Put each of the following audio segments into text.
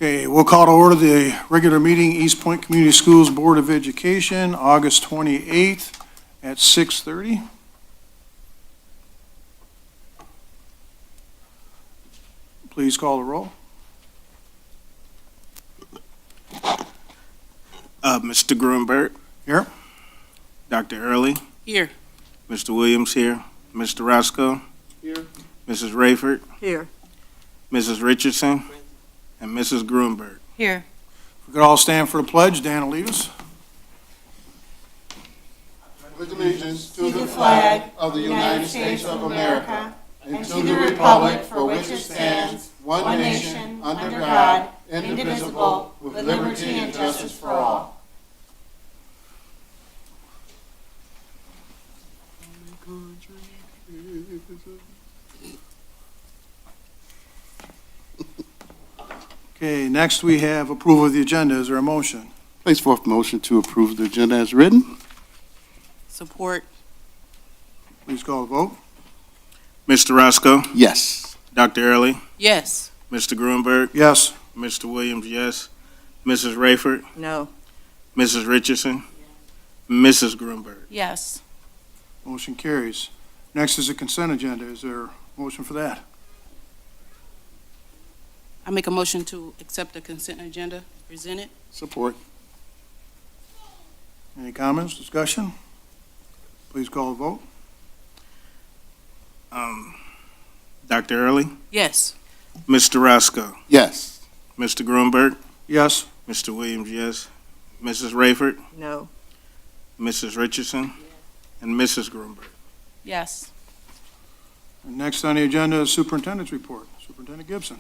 Okay, we'll call to order the regular meeting, East Point Community Schools Board of Education, August 28th at 6:30. Please call the roll. Mr. Grunberg. Here. Dr. Early. Here. Mr. Williams here. Mr. Roscoe. Here. Mrs. Rayford. Here. Mrs. Richardson. And Mrs. Grunberg. Here. If we could all stand for the pledge, Dan will lead us. With allegiance to the flag of the United States of America and to the republic for which it stands, one nation, under God, indivisible, with liberty and justice for all. Okay, next we have approval of the agenda. Is there a motion? Place forth motion to approve the agenda as written. Support. Please call the vote. Mr. Roscoe. Yes. Dr. Early. Yes. Mr. Grunberg. Yes. Mr. Williams, yes. Mrs. Rayford. No. Mrs. Richardson. Mrs. Grunberg. Yes. Motion carries. Next is the consent agenda. Is there a motion for that? I make a motion to accept the consent agenda presented. Support. Any comments, discussion? Please call the vote. Dr. Early. Yes. Mr. Roscoe. Yes. Mr. Grunberg. Yes. Mr. Williams, yes. Mrs. Rayford. No. Mrs. Richardson. And Mrs. Grunberg. Yes. And next on the agenda is superintendent's report. Superintendent Gibson.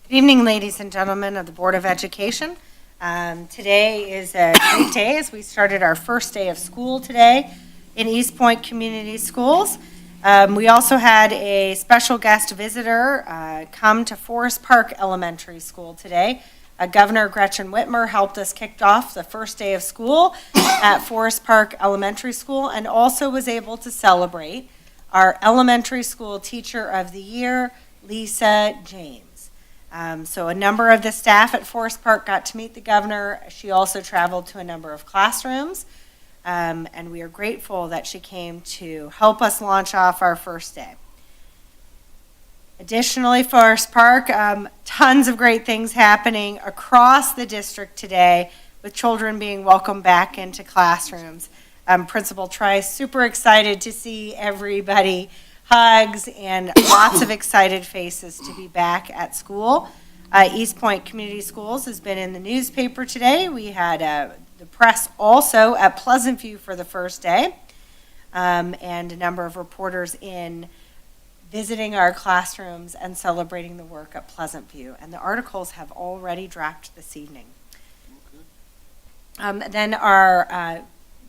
Good evening, ladies and gentlemen of the Board of Education. Today is a great day as we started our first day of school today in East Point Community Schools. We also had a special guest visitor come to Forest Park Elementary School today. Governor Gretchen Whitmer helped us kick off the first day of school at Forest Park Elementary School and also was able to celebrate our Elementary School Teacher of the Year, Lisa James. So a number of the staff at Forest Park got to meet the governor. She also traveled to a number of classrooms, and we are grateful that she came to help us launch off our first day. Additionally, Forest Park, tons of great things happening across the district today with children being welcomed back into classrooms. Principal Trice, super excited to see everybody. Hugs and lots of excited faces to be back at school. East Point Community Schools has been in the newspaper today. We had the press also at Pleasant View for the first day, and a number of reporters in visiting our classrooms and celebrating the work at Pleasant View. And the articles have already dropped this evening. Then our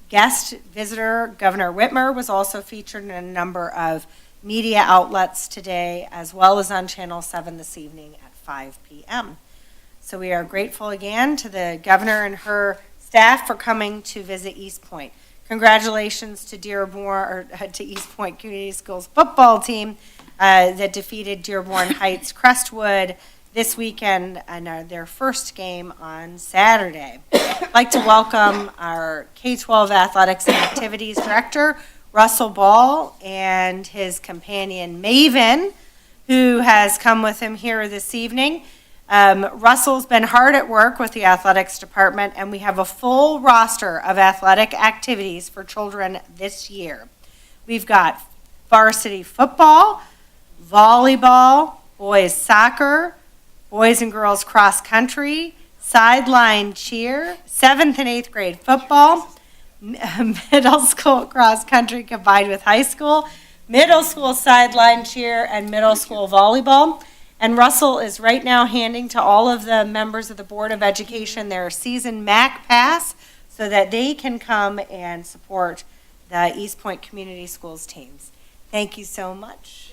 guest visitor, Governor Whitmer, was also featured in a number of media outlets today, as well as on Channel 7 this evening at 5 p.m. So we are grateful again to the governor and her staff for coming to visit East Point. Congratulations to to East Point Community Schools football team that defeated Dearborn Heights Crestwood this weekend in their first game on Saturday. I'd like to welcome our K-12 Athletics and Activities Director, Russell Ball, and his companion, Maven, who has come with him here this evening. Russell's been hard at work with the athletics department, and we have a full roster of athletic activities for children this year. We've got varsity football, volleyball, boys soccer, boys and girls cross country, sideline cheer, 7th and 8th grade football, middle school cross country combined with high school, middle school sideline cheer, and middle school volleyball. And Russell is right now handing to all of the members of the Board of Education their season MAC pass so that they can come and support the East Point Community Schools teams. Thank you so much.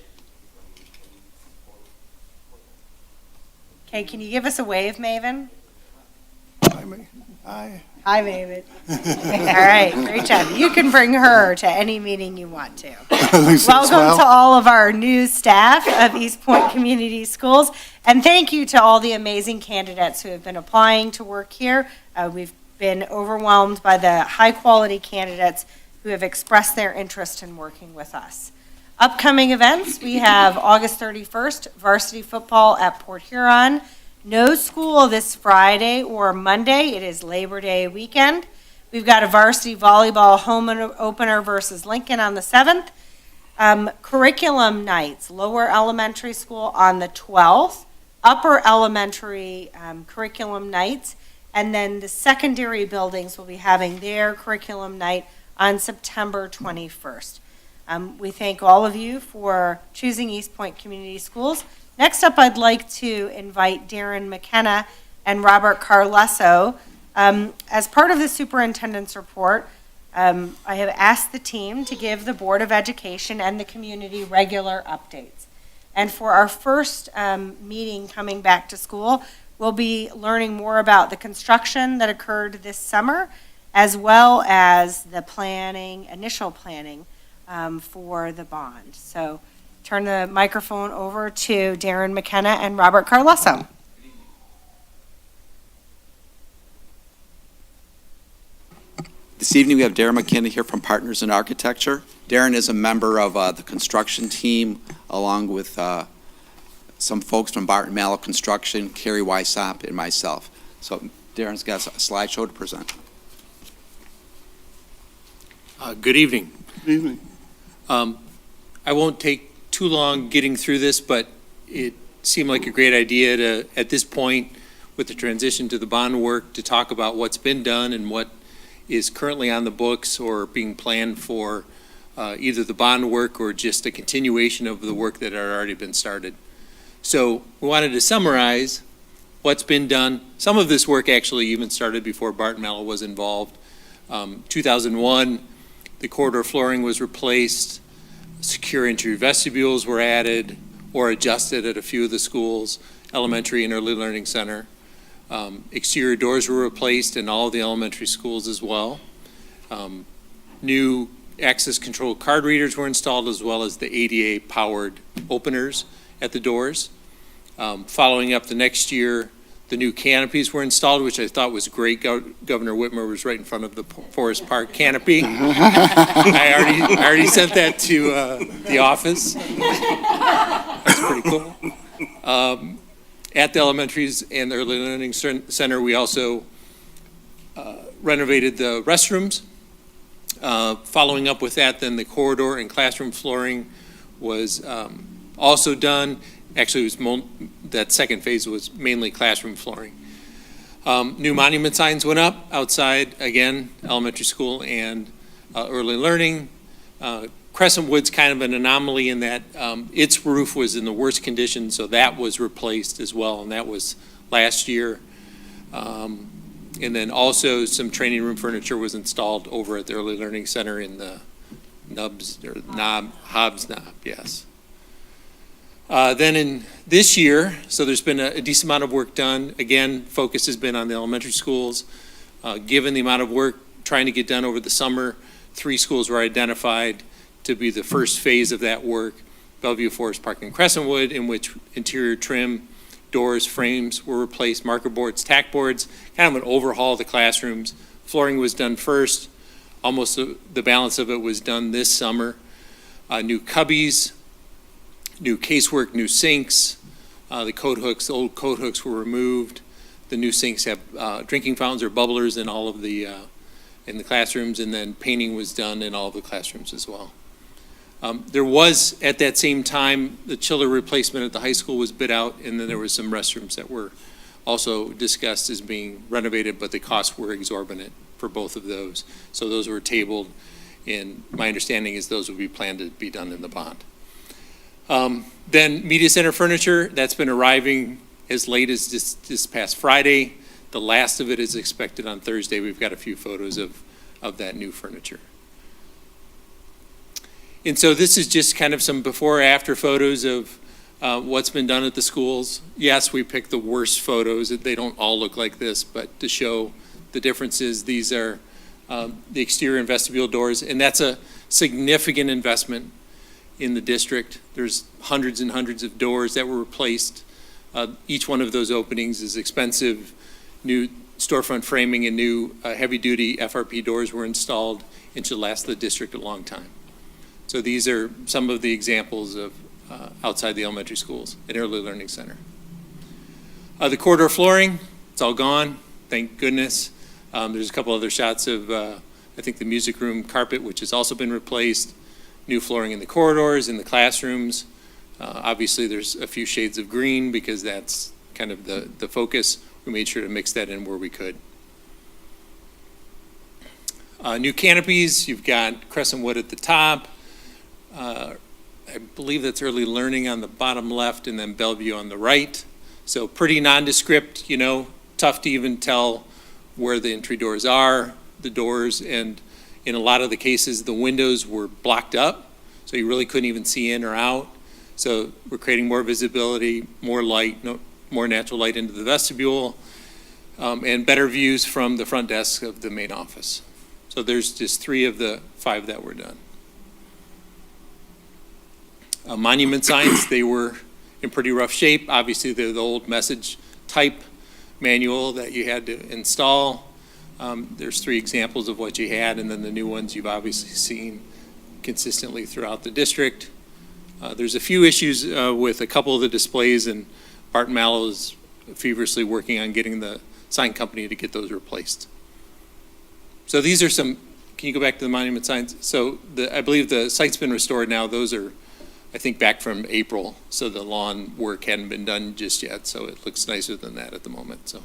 Okay, can you give us a wave, Maven? Hi, Aye. Hi, David. All right, great job. You can bring her to any meeting you want to. Welcome to all of our new staff of East Point Community Schools, and thank you to all the amazing candidates who have been applying to work here. We've been overwhelmed by the high-quality candidates who have expressed their interest in working with us. Upcoming events, we have August 31st, varsity football at Port Huron. No school this Friday or Monday. It is Labor Day weekend. We've got a varsity volleyball home opener versus Lincoln on the 7th. Curriculum nights, lower elementary school on the 12th, upper elementary curriculum nights, and then the secondary buildings will be having their curriculum night on September 21st. We thank all of you for choosing East Point Community Schools. Next up, I'd like to invite Darren McKenna and Robert Carlesso. As part of the superintendent's report, I have asked the team to give the Board of Education and the community regular updates. And for our first meeting coming back to school, we'll be learning more about the construction that occurred this summer, as well as the planning, initial planning for the bond. So turn the microphone over to Darren McKenna and Robert Carlesso. This evening we have Darren McKenna here from Partners in Architecture. Darren is a member of the construction team along with some folks from Barton Mallow Construction, Kerry Wysop, and myself. So Darren's got a slideshow to present. Good evening. Good evening. I won't take too long getting through this, but it seemed like a great idea to, at this point, with the transition to the bond work, to talk about what's been done and what is currently on the books or being planned for either the bond work or just a continuation of the work that had already been started. So we wanted to summarize what's been done. Some of this work actually even started before Barton Mallow was involved. 2001, the corridor flooring was replaced. Secure entry vestibules were added or adjusted at a few of the schools, elementary and early learning center. Exterior doors were replaced in all of the elementary schools as well. New access control card readers were installed, as well as the ADA powered openers at the doors. Following up the next year, the new canopies were installed, which I thought was great. Governor Whitmer was right in front of the Forest Park canopy. I already sent that to the office. That's pretty cool. At the elementaries and the early learning center, we also renovated the restrooms. Following up with that, then the corridor and classroom flooring was also done. Actually, it was that second phase was mainly classroom flooring. New monument signs went up outside, again, elementary school and early learning. Crescent Wood's kind of an anomaly in that its roof was in the worst condition, so that was replaced as well, and that was last year. And then also some training room furniture was installed over at the Early Learning Center in the Hobbs Knob, yes. Then in this year, so there's been a decent amount of work done. Again, focus has been on the elementary schools. Given the amount of work trying to get done over the summer, 3 schools were identified to be the first phase of that work: Bellevue, Forest Park, and Crescentwood, in which interior trim, doors, frames were replaced, marker boards, tack boards, kind of an overhaul of the classrooms. Flooring was done first. Almost the balance of it was done this summer. New cubbies, new casework, new sinks. The coat hooks, the old coat hooks were removed. The new sinks have drinking fountains or bubblers in all of the in the classrooms, and then painting was done in all of the classrooms as well. There was, at that same time, the chiller replacement at the high school was bid out, and then there was some restrooms that were also discussed as being renovated, but the costs were exorbitant for both of those. So those were tabled, and my understanding is those would be planned to be done in the bond. Then media center furniture, that's been arriving as late as this past Friday. The last of it is expected on Thursday. We've got a few photos of that new furniture. And so this is just kind of some before or after photos of what's been done at the schools. Yes, we picked the worst photos. They don't all look like this, but to show the differences, these are the exterior and vestibule doors, and that's a significant investment in the district. There's hundreds and hundreds of doors that were replaced. Each one of those openings is expensive. New storefront framing and new heavy-duty FRP doors were installed and should last the district a long time. So these are some of the examples of outside the elementary schools at Early Learning Center. The corridor flooring, it's all gone, thank goodness. There's a couple other shots of, I think, the music room carpet, which has also been replaced. New flooring in the corridors, in the classrooms. Obviously, there's a few shades of green because that's kind of the focus. We made sure to mix that in where we could. New canopies, you've got Crescent Wood at the top. I believe that's Early Learning on the bottom left and then Bellevue on the right. So pretty nondescript, tough to even tell where the entry doors are, the doors, and in a lot of the cases, the windows were blocked up, so you really couldn't even see in or out. So we're creating more visibility, more light, more natural light into the vestibule, and better views from the front desk of the main office. So there's just 3 of the 5 that were done. Monument signs, they were in pretty rough shape. Obviously, they're the old message type manual that you had to install. There's 3 examples of what you had, and then the new ones you've obviously seen consistently throughout the district. There's a few issues with a couple of the displays, and Bart Mallow is feverishly working on getting the sign company to get those replaced. So these are some, can you go back to the monument signs? So I believe the site's been restored now. Those are, I think, back from April, so the lawn work hadn't been done just yet, so it looks nicer than that at the moment. So,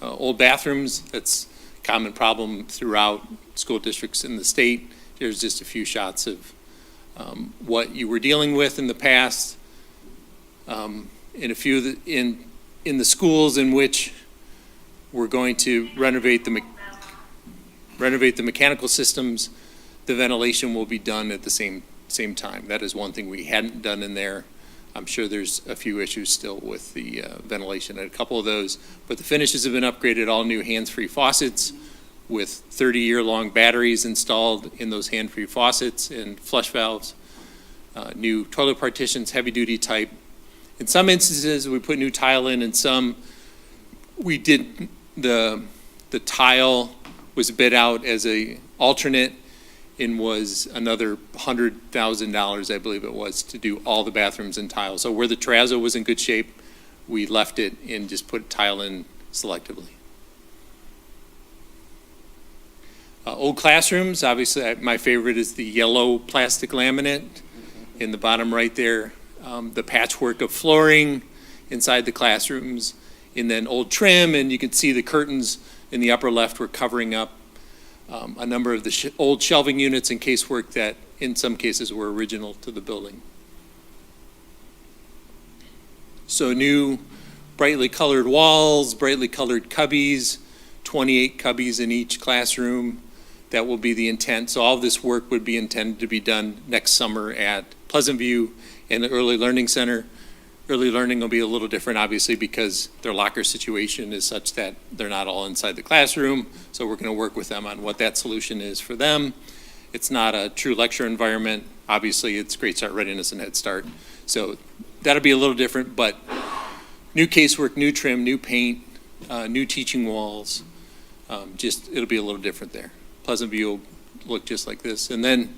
old bathrooms, that's a common problem throughout school districts in the state. There's just a few shots of what you were dealing with in the past. In a few in the schools in which we're going to renovate the mechanical systems, the ventilation will be done at the same time. That is one thing we hadn't done in there. I'm sure there's a few issues still with the ventilation at a couple of those, but the finishes have been upgraded, all new hands-free faucets with 30-year-long batteries installed in those hand-free faucets and flush valves, new toilet partitions, heavy-duty type. In some instances, we put new tile in, and some we did the tile was bid out as a alternate and was another $100,000, I believe it was, to do all the bathrooms in tile. So where the terrazzo was in good shape, we left it and just put tile in selectively. Old classrooms, obviously my favorite is the yellow plastic laminate in the bottom right there. The patchwork of flooring inside the classrooms, and then old trim, and you can see the curtains in the upper left were covering up a number of the old shelving units and casework that in some cases were original to the building. So new brightly colored walls, brightly colored cubbies, 28 cubbies in each classroom. That will be the intent. So all of this work would be intended to be done next summer at Pleasant View and the Early Learning Center. Early Learning will be a little different, obviously, because their locker situation is such that they're not all inside the classroom. So we're going to work with them on what that solution is for them. It's not a true lecture environment. Obviously, it's Great Start Readiness and Head Start. So that'll be a little different, but new casework, new trim, new paint, new teaching walls. It'll be a little different there. Pleasant View will look just like this. And then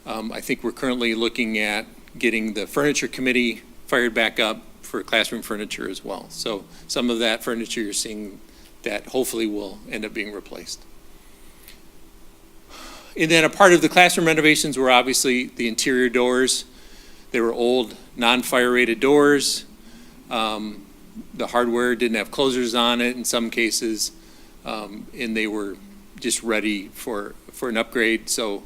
I think we're currently looking at getting the furniture committee fired back up for classroom furniture as well. So some of that furniture you're seeing that hopefully will end up being replaced. And then a part of the classroom renovations were obviously the interior doors. They were old, non-fire rated doors. The hardware didn't have closers on it in some cases, and they were just ready for an upgrade. So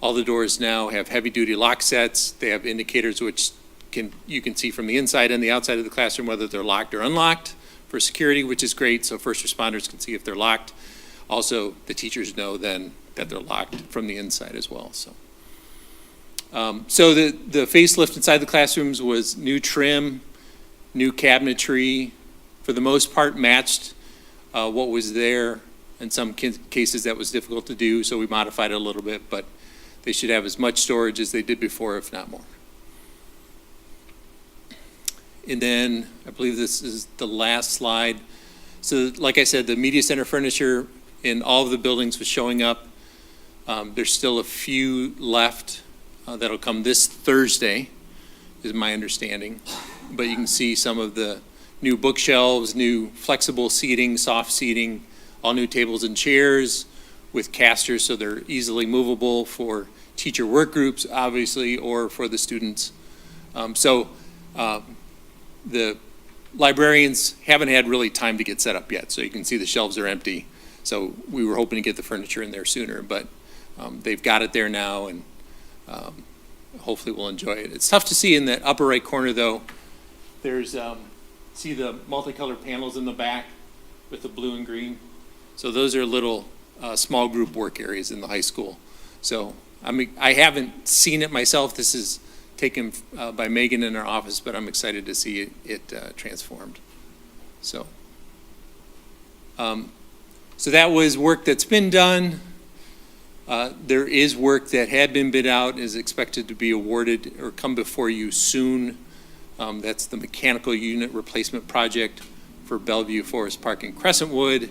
all the doors now have heavy-duty lock sets. They have indicators which you can see from the inside and the outside of the classroom whether they're locked or unlocked for security, which is great. So first responders can see if they're locked. Also, the teachers know then that they're locked from the inside as well. So So the facelift inside the classrooms was new trim, new cabinetry, for the most part matched what was there. In some cases that was difficult to do, so we modified it a little bit, but they should have as much storage as they did before, if not more. And then, I believe this is the last slide. So like I said, the media center furniture in all of the buildings was showing up. There's still a few left that'll come this Thursday, is my understanding. But you can see some of the new bookshelves, new flexible seating, soft seating, all new tables and chairs with casters so they're easily movable for teacher work groups, obviously, or for the students. The librarians haven't had really time to get set up yet, so you can see the shelves are empty. So we were hoping to get the furniture in there sooner, but they've got it there now, and hopefully we'll enjoy it. It's tough to see in that upper right corner, though. There's, see the multicolored panels in the back with the blue and green? So those are little small group work areas in the high school. So I haven't seen it myself. This is taken by Megan in our office, but I'm excited to see it transformed. So that was work that's been done. There is work that had been bid out, is expected to be awarded or come before you soon. That's the mechanical unit replacement project for Bellevue, Forest Park, and Crescentwood.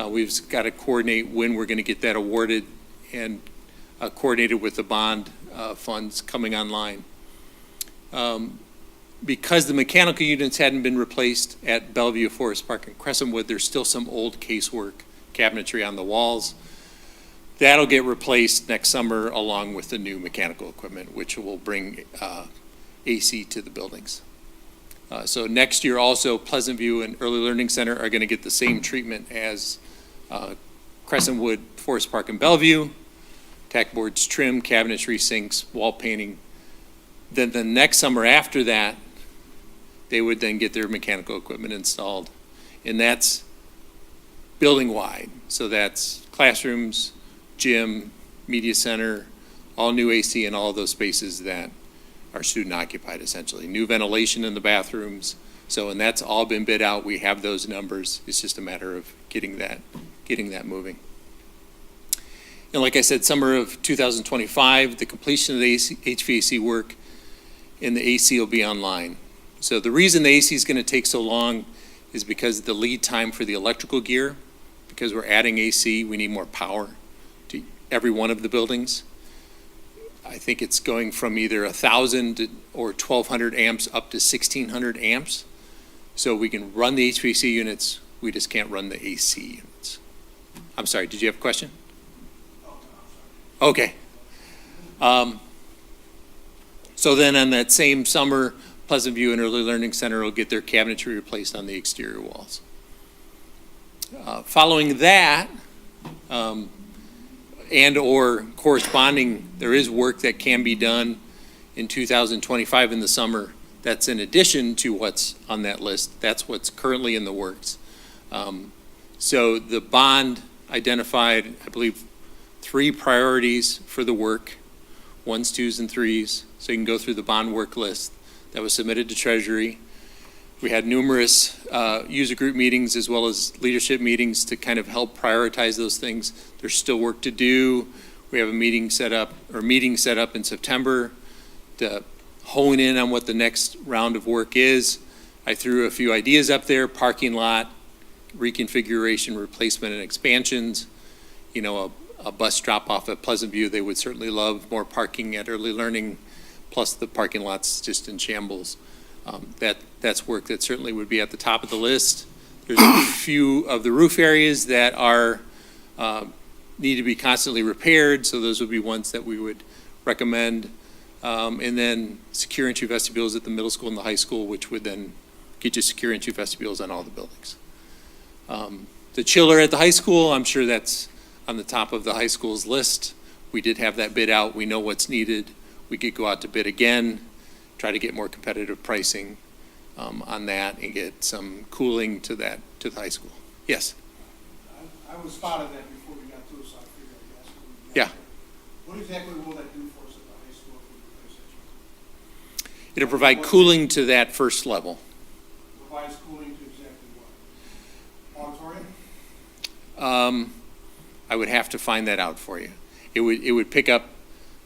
We've got to coordinate when we're going to get that awarded and coordinated with the bond funds coming online. Because the mechanical units hadn't been replaced at Bellevue, Forest Park, and Crescentwood, there's still some old casework cabinetry on the walls. That'll get replaced next summer along with the new mechanical equipment, which will bring AC to the buildings. So next year also, Pleasant View and Early Learning Center are going to get the same treatment as Crescentwood, Forest Park, and Bellevue. Tack boards, trim, cabinetry, sinks, wall painting. Then the next summer after that, they would then get their mechanical equipment installed. And that's building-wide. So that's classrooms, gym, media center, all new AC in all of those spaces that are student occupied essentially. New ventilation in the bathrooms. So, and that's all been bid out. We have those numbers. It's just a matter of getting that moving. And like I said, summer of 2025, the completion of the HVAC work and the AC will be online. So the reason the AC is going to take so long is because the lead time for the electrical gear, because we're adding AC, we need more power to every one of the buildings. I think it's going from either 1,000 or 1,200 amps up to 1,600 amps. So we can run the HVAC units, we just can't run the AC units. I'm sorry, did you have a question? Okay. So then on that same summer, Pleasant View and Early Learning Center will get their cabinetry replaced on the exterior walls. Following that, and or corresponding, there is work that can be done in 2025 in the summer. That's in addition to what's on that list. That's what's currently in the works. So the bond identified, I believe, 3 priorities for the work, 1s, 2s, and 3s. So you can go through the bond work list that was submitted to Treasury. We had numerous user group meetings as well as leadership meetings to kind of help prioritize those things. There's still work to do. We have a meeting set up in September to hone in on what the next round of work is. I threw a few ideas up there: parking lot, reconfiguration, replacement, and expansions. You know, a bus drop off at Pleasant View, they would certainly love more parking at Early Learning, plus the parking lot's just in shambles. That's work that certainly would be at the top of the list. There's a few of the roof areas that are need to be constantly repaired, so those would be ones that we would recommend. And then secure entry vestibules at the middle school and the high school, which would then get you secure entry vestibules on all the buildings. The chiller at the high school, I'm sure that's on the top of the high school's list. We did have that bid out. We know what's needed. We could go out to bid again, try to get more competitive pricing on that and get some cooling to the high school. Yes? I was spotted that before we got to it, so I figured I'd ask you. Yeah. What exactly will that do for us at the high school if we It'll provide cooling to that first level. Provides cooling to exactly what? Auditorium? I would have to find that out for you. It would pick up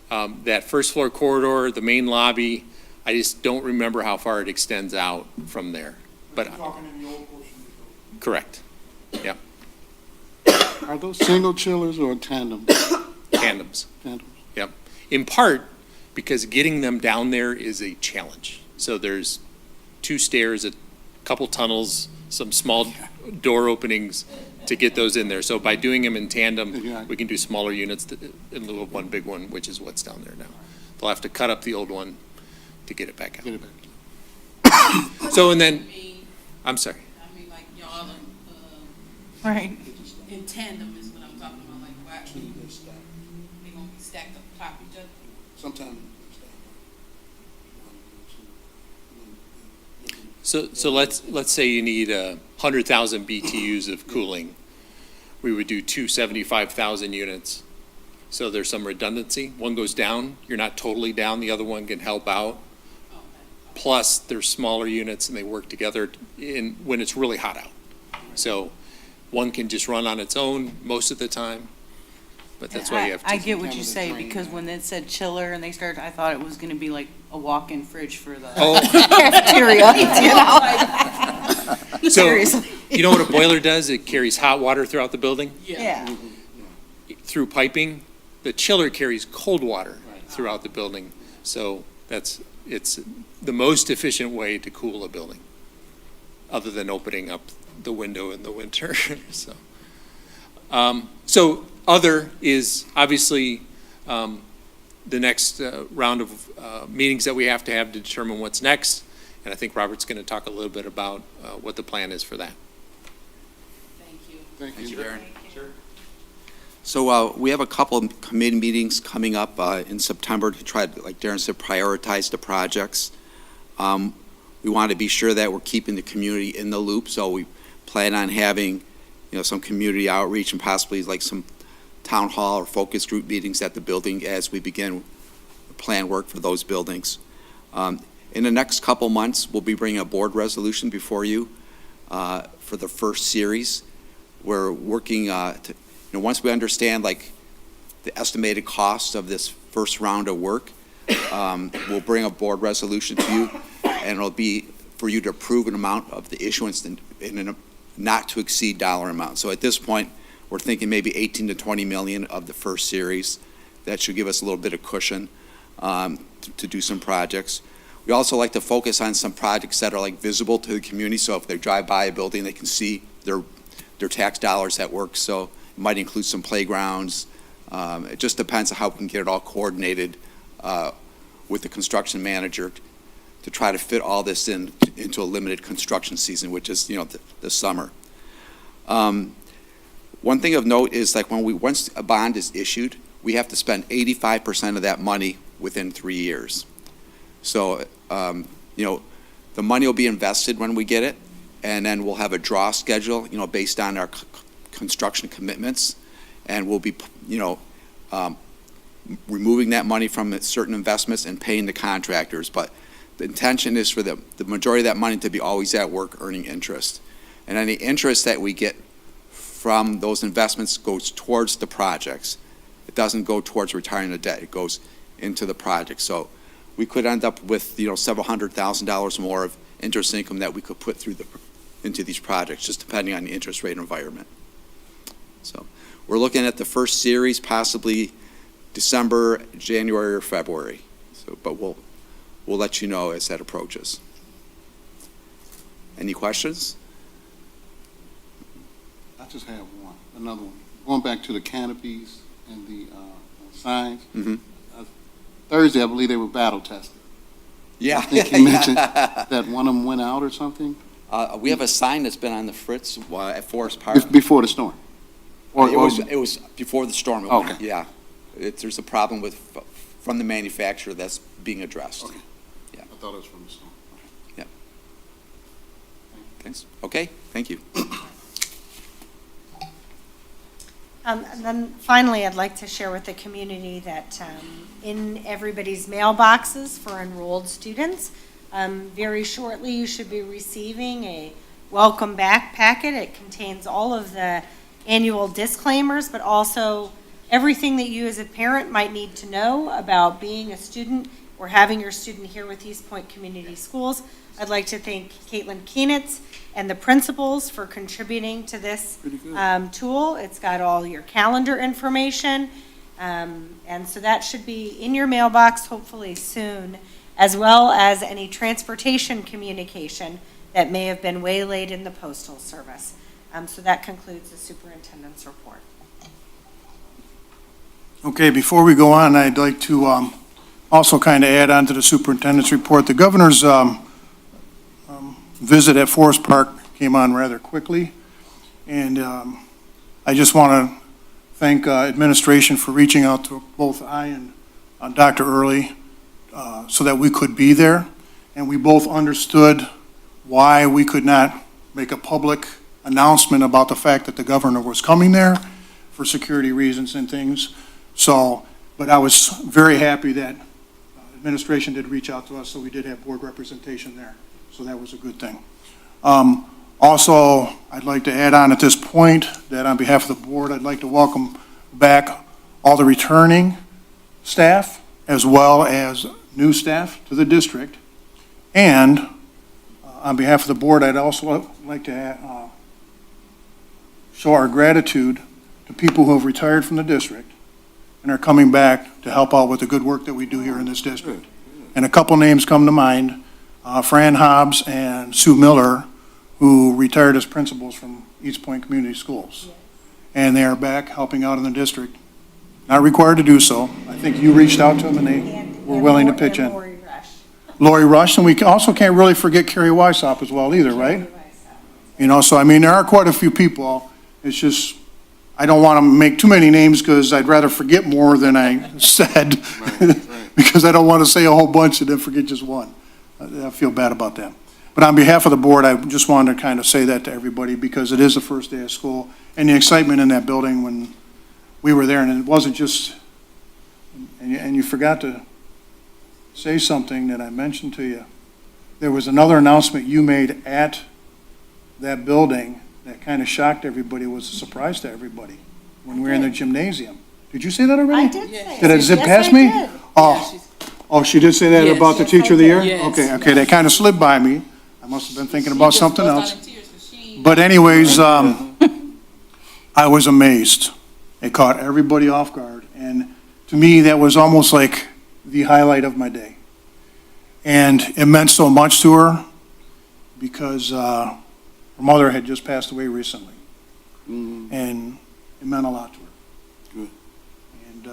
that first floor corridor, the main lobby. I just don't remember how far it extends out from there. But You're talking in the old portion of the building. correct, yeah, Are those single chillers or tandem? tandems. Tandems. In part because getting them down there is a challenge. So there's 2 stairs, a couple tunnels, some small door openings to get those in there. So by doing them in tandem, Yeah. we can do smaller units in lieu of one big one, which is what's down there now. They'll have to cut up the old one to get it back Get out. it back. So, and then, I'm sorry. I mean, like y'all, Right. in tandem is what I'm talking about, like, why, they gonna be stacked up top of each other? Sometimes. So let's say you need 100,000 BTUs of cooling. We would do 275,000 units. So there's some redundancy. One goes down, you're not totally down, the other one can help out. Plus, they're smaller units and they work together when it's really hot out. So one can just run on its own most of the time, but that's why you have I to. get what you say, because when it said chiller and they started, I thought it was gonna be like a walk-in fridge for the Oh, cafeteria, you know? so, Seriously. you know what a boiler does? It carries hot water throughout the building Yeah. through piping. The chiller carries cold water throughout the building. So it's the most efficient way to cool a building, other than opening up the window in the winter. So other is obviously the next round of meetings that we have to determine what's next. And I think Robert's going to talk a little bit about what the plan is for that. Thank you. Thank you. Darren. So we have a couple of committee meetings coming up in September to try to, like Darren said, prioritize the projects. We want to be sure that we're keeping the community in the loop, so we plan on having, some community outreach and possibly like some town hall or focus group meetings at the building as we begin plan work for those buildings. In the next couple months, we'll be bringing a board resolution before you for the first series. We're working once we understand like the estimated cost of this first round of work, we'll bring a board resolution to you, and it'll be for you to approve an amount of the issuance in a not to exceed dollar amount. So at this point, we're thinking maybe 18 to 20 million of the first series. That should give us a little bit of cushion to do some projects. We also like to focus on some projects that are like visible to the community. So if they drive by a building, they can see their tax dollars at work. So it might include some playgrounds. It just depends on how we can get it all coordinated with the construction manager to try to fit all this into a limited construction season, which is, the summer. One thing of note is like once a bond is issued, we have to spend 85% of that money within 3 years. So, the money will be invested when we get it, and then we'll have a draw schedule, based on our construction commitments, and we'll be, removing that money from certain investments and paying the contractors. But the intention is for the majority of that money to be always at work earning interest. And any interest that we get from those investments goes towards the projects. It doesn't go towards retiring the debt. It goes into the project. So we could end up with, several $100,000 more of interest income that we could put into these projects, just depending on the interest rate environment. So we're looking at the first series, possibly December, January, or February. So, but we'll let you know as that approaches. Any questions? I just have another one. Going back to the canopies and the signs. Mhm. Thursday, I believe they were battle tested. Yeah. I think you mentioned that one of them went out or something We have a sign that's been on the Fritz at Forest Park. before the storm. It was before the storm. It went, Okay. yeah. There's a problem from the manufacturer that's being addressed. Okay. Yeah. I thought it was from the storm. Thanks. Okay, thank you. And then finally, I'd like to share with the community that in everybody's mailboxes for enrolled students, very shortly, you should be receiving a welcome back packet. It contains all of the annual disclaimers, but also everything that you as a parent might need to know about being a student or having your student here with East Point Community Schools. I'd like to thank Caitlin Keenitz and the principals for contributing to this tool. It's got all your calendar information, and so that should be in your mailbox hopefully soon, as well as any transportation communication that may have been waylaid in the postal service. So that concludes the superintendent's report. Okay, before we go on, I'd like to also kind of add on to the superintendent's report. The governor's visit at Forest Park came on rather quickly, and I just want to thank administration for reaching out to both I and Dr. Early so that we could be there, and we both understood why we could not make a public announcement about the fact that the governor was coming there for security reasons and things. So, but I was very happy that administration did reach out to us, so we did have board representation there. So that was a good thing. Also, I'd like to add on at this point that on behalf of the board, I'd like to welcome back all the returning staff as well as new staff to the district. And on behalf of the board, I'd also like to show our gratitude to people who have retired from the district and are coming back to help out with the good work that we do here in this district. And a couple names come to mind. Fran Hobbs and Sue Miller, who retired as principals from East Point Community Schools. Yes. And they are back helping out in the district. Not required to do so. I think you reached out to them and they were willing to pitch in. Lori Rush, and we also can't really forget Carrie Weissop as well either, right? You know, so I mean, there are quite a few people. It's just, I don't want to make too many names because I'd rather forget more than I said. Right. Because I don't want to say a whole bunch and then forget just one. I feel bad about that. But on behalf of the board, I just wanted to kind of say that to everybody because it is the first day of school and the excitement in that building when we were there, and it wasn't just, and you forgot to say something that I mentioned to you. There was another announcement you made at that building that kind of shocked everybody, was a surprise to everybody when we were in the gymnasium. Did you say that already? I did say it. Did it zip past me? Did. Oh, she did say that Yes. about the teacher of the year? Yes. Okay, that kind of slid by me. I must have been thinking about something else. But anyways, I was amazed. It caught everybody off guard. And to me, that was almost like the highlight of my day. And it meant so much to her because her mother had just passed away recently. And it meant a lot to her. Good. And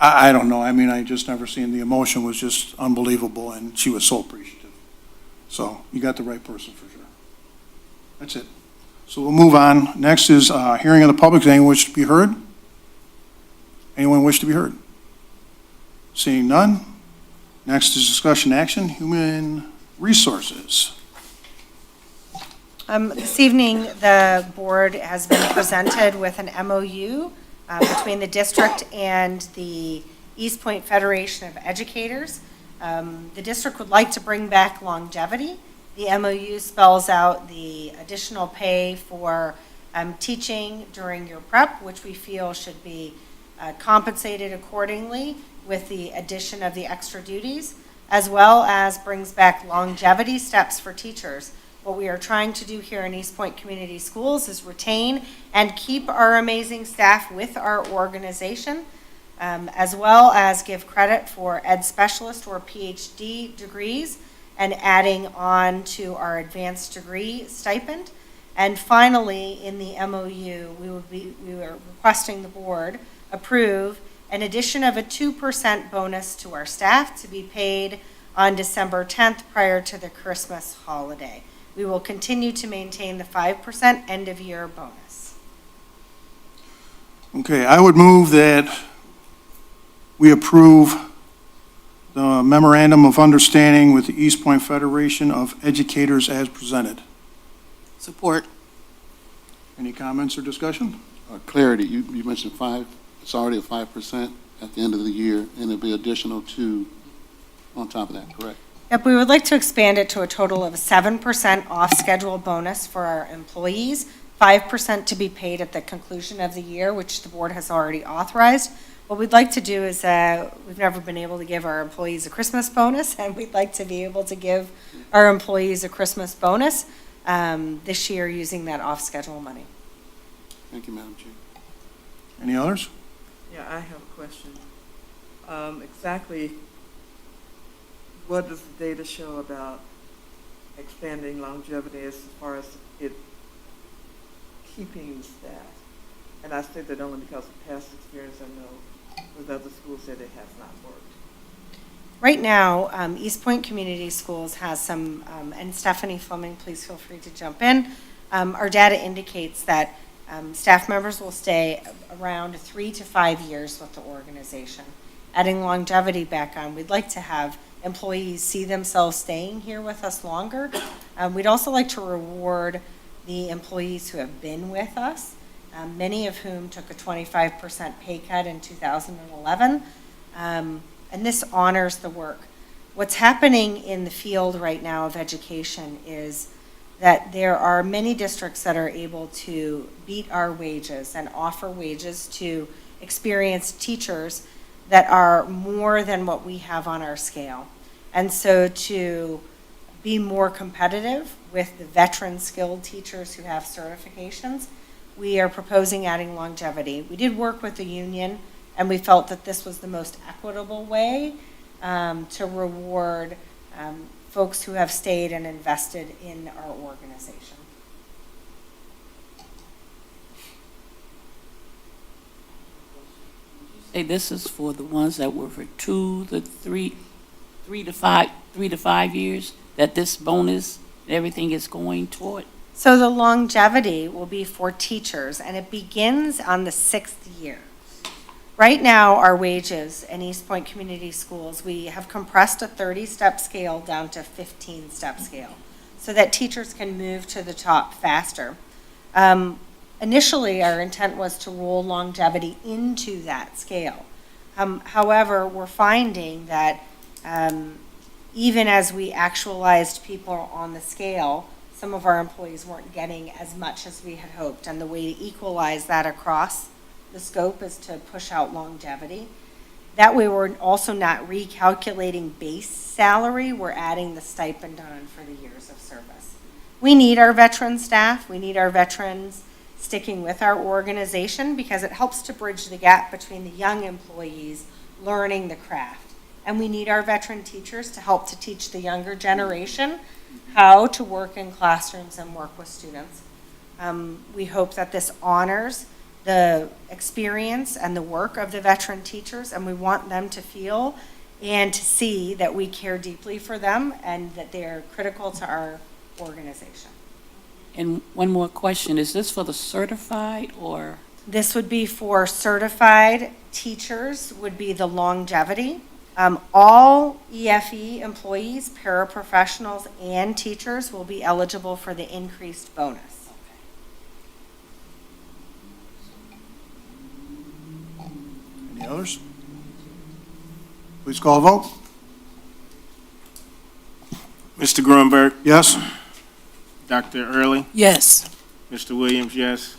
I don't know. I mean, I just never seen, the emotion was just unbelievable, and she was so appreciative. So you got the right person for sure. That's it. So we'll move on. Next is hearing of the public. Does anyone wish to be heard? Anyone wish to be heard? Seeing none. Next is discussion action, human resources. This evening, the board has been presented with an MOU between the district and the East Point Federation of Educators. The district would like to bring back longevity. The MOU spells out the additional pay for teaching during your prep, which we feel should be compensated accordingly with the addition of the extra duties, as well as brings back longevity steps for teachers. What we are trying to do here in East Point Community Schools is retain and keep our amazing staff with our organization, as well as give credit for ed specialist or PhD degrees and adding on to our advanced degree stipend. And finally, in the MOU, we were requesting the board approve an addition of a 2% bonus to our staff to be paid on December 10th prior to the Christmas holiday. We will continue to maintain the 5% end-of-year bonus. Okay, I would move that we approve the memorandum of understanding with the East Point Federation of Educators as presented. Support. Any comments or discussion? clarity, you mentioned it's already a 5% at the end of the year, and it'll be additional 2 on top of that, correct? Yep, we would like to expand it to a total of a 7% off-schedule bonus for our employees, 5% to be paid at the conclusion of the year, which the board has already authorized. What we'd like to do is, we've never been able to give our employees a Christmas bonus, and we'd like to be able to give our employees a Christmas bonus this year using that off-schedule money. Thank you, Madam Chair. Any others? Yeah, I have a question. Exactly what does the data show about expanding longevity as far as it keeping staff? And I say that only because of past experience I know with other schools that it has not worked. Right now, East Point Community Schools has some, and Stephanie Fleming, please feel free to jump in. Our data indicates that staff members will stay around 3 to 5 years with the organization. Adding longevity back on, we'd like to have employees see themselves staying here with us longer. We'd also like to reward the employees who have been with us, many of whom took a 25% pay cut in 2011. And this honors the work. What's happening in the field right now of education is that there are many districts that are able to beat our wages and offer wages to experienced teachers that are more than what we have on our scale. And so to be more competitive with the veteran skilled teachers who have certifications, we are proposing adding longevity. We did work with the union, and we felt that this was the most equitable way to reward folks who have stayed and invested in our organization. Say this is for the ones that were for 2 to 3 to 5 years, that this bonus, everything is going toward? So the longevity will be for teachers, and it begins on the 6th year. Right now, our wages in East Point Community Schools, we have compressed a 30-step scale down to 15-step scale so that teachers can move to the top faster. Initially, our intent was to roll longevity into that scale. However, we're finding that even as we actualized people on the scale, some of our employees weren't getting as much as we had hoped, and the way to equalize that across the scope is to push out longevity. That way, we're also not recalculating base salary, we're adding the stipend on for the years of service. We need our veteran staff, we need our veterans sticking with our organization because it helps to bridge the gap between the young employees learning the craft. And we need our veteran teachers to help to teach the younger generation how to work in classrooms and work with students. We hope that this honors the experience and the work of the veteran teachers, and we want them to feel and to see that we care deeply for them and that they're critical to our organization. And one more question, is this for the certified or? This would be for certified teachers, would be the longevity. All EFE employees, paraprofessionals, and teachers will be eligible for the increased bonus. Any others? Please call a vote. Mr. Grunberg, Yes? Dr. Early, Yes. Mr. Williams, yes.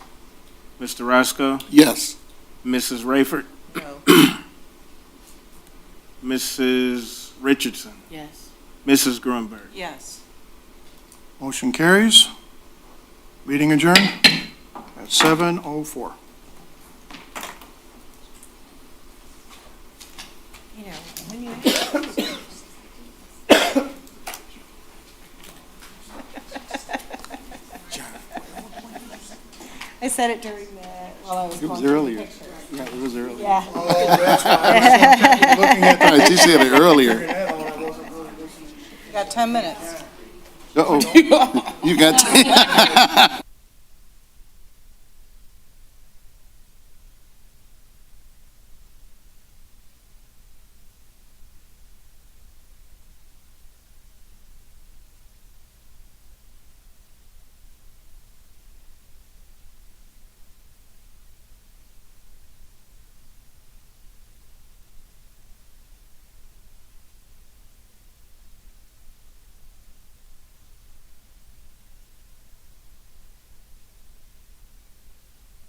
Mr. Roscoe, Yes. Mrs. Rayford, No. Mrs. Richardson, Yes. Mrs. Grunberg. Yes. Motion carries. Meeting adjourned at 7:04. You know, when you I said it during the, while I was It was going through the earlier. pictures. Yeah, it was earlier. Yeah. Looking at All right, you said it earlier. You got 10 minutes. Uh-oh. You got